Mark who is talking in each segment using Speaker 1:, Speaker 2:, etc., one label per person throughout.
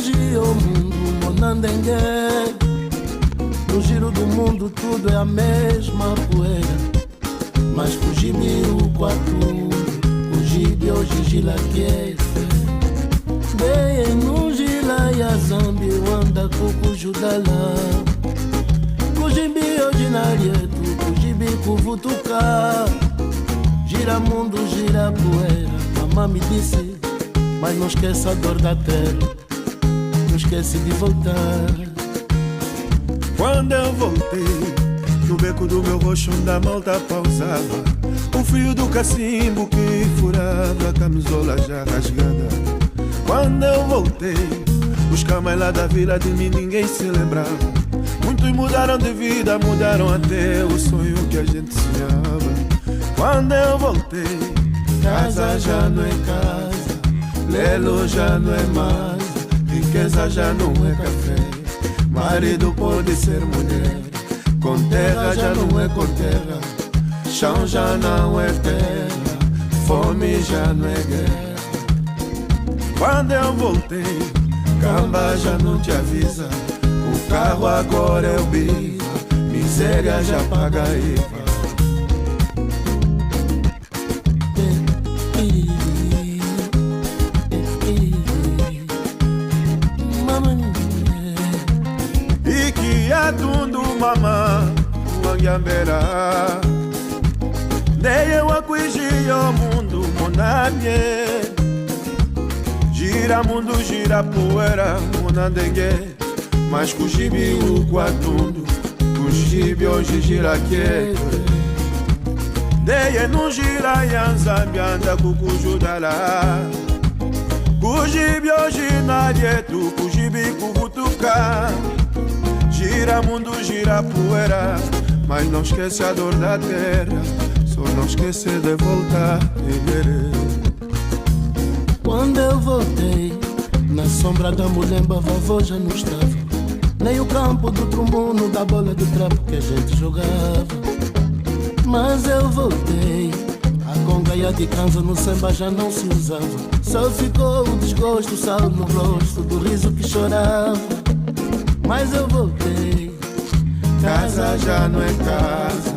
Speaker 1: fugi ao mundo, monandengue. No giro do mundo tudo é a mesma poeira, mas fugi-me o quarto, fugi-me hoje gila que dei no gila e a zambi anda com judala. Fugi-me hoje na arieto, fugi-me com vutuca. Gira mundo, gira poeira, mamãe me disse, mas não esqueça a dor da terra, não esquece de voltar.
Speaker 2: Quando eu voltei, no beco do meu rosto onde a malta pausava, o frio do cacimbo que furava a camisola já rasgada. Quando eu voltei, os camais lá da vila de mim ninguém se lembrava. Muitos mudaram de vida, mudaram até o sonho que a gente sonhava. Quando eu voltei, casa já não é casa, lelo já não é mais, riqueza já não é café, marido pode ser mulher, com terra já não é com terra, chão já não é terra, fome já não é guerra. Quando eu voltei, camba já não te avisa, o carro agora é o bico, miséria já paga IVA. Tundu mama wangyambera ndeye wakuishia mundo monamye gira mundo gira poeira monandenge mas kujibi ukwatundu kujibi hoje gira que ndeye não gira yanzambi anda kukujudala kujibi hoje nadietu kujibi kuvutuka. Gira mundo, gira poeira, mas não esquece a dor da terra, só não esquece de voltar.
Speaker 1: Quando eu voltei, na sombra da mulemba, vovô já não estava, nem o campo do trumbuno, da bola do trapo que a gente jogava. Mas eu voltei, a conga e a de canza no samba já não se usava, só ficou o desgosto, o sal no rosto do riso que chorava. Mas eu voltei, casa já não é casa,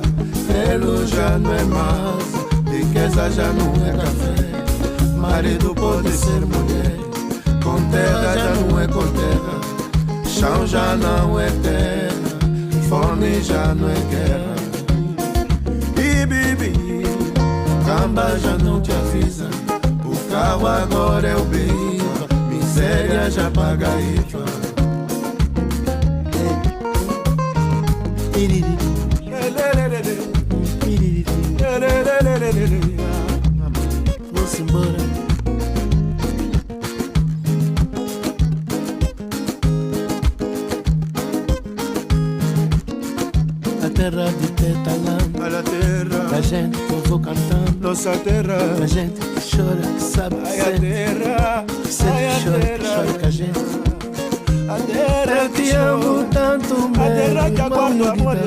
Speaker 1: pelo já não é mais, riqueza já não é café, marido pode ser mulher, com terra já não é com terra, chão já não é terra, fome já não é guerra. E bibi, camba já não te avisa, o carro agora é o bico, miséria já paga IVA. Vou-se embora. A terra de Tetalã,
Speaker 2: a terra
Speaker 1: a gente que eu vou cantando,
Speaker 2: nossa terra,
Speaker 1: a gente que chora, que sabe que
Speaker 2: ai a
Speaker 1: sente,
Speaker 2: terra,
Speaker 1: que sente,
Speaker 2: ai a
Speaker 1: que chora, que
Speaker 2: terra,
Speaker 1: chora com a gente.
Speaker 2: a terra
Speaker 1: Eu
Speaker 2: que
Speaker 1: te amo tanto,
Speaker 2: a terra que aguarda
Speaker 1: meu
Speaker 2: amor,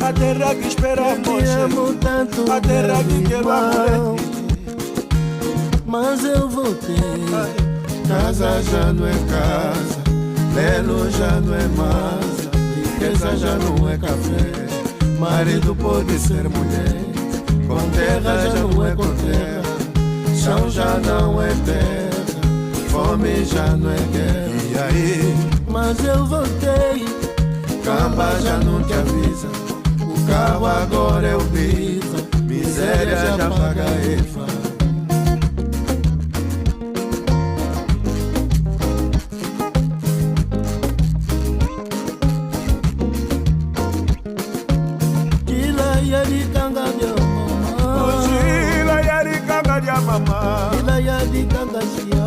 Speaker 2: a terra que espera
Speaker 1: eu te amo
Speaker 2: amor,
Speaker 1: tanto,
Speaker 2: a terra que quer
Speaker 1: irmão.
Speaker 2: amor.
Speaker 1: Mas eu voltei, casa já não é casa, belo já não é mais, riqueza já não é café, marido pode ser mulher, com terra já não é com terra, chão já não é terra, fome já não é guerra.
Speaker 2: E aí,
Speaker 1: mas eu voltei, camba já não te avisa, o carro agora é o Biza, miséria já paga IVA. Gila yadi kanga dia mama,
Speaker 2: gila yadi kanga dia mama,
Speaker 1: gila yadi kanga dia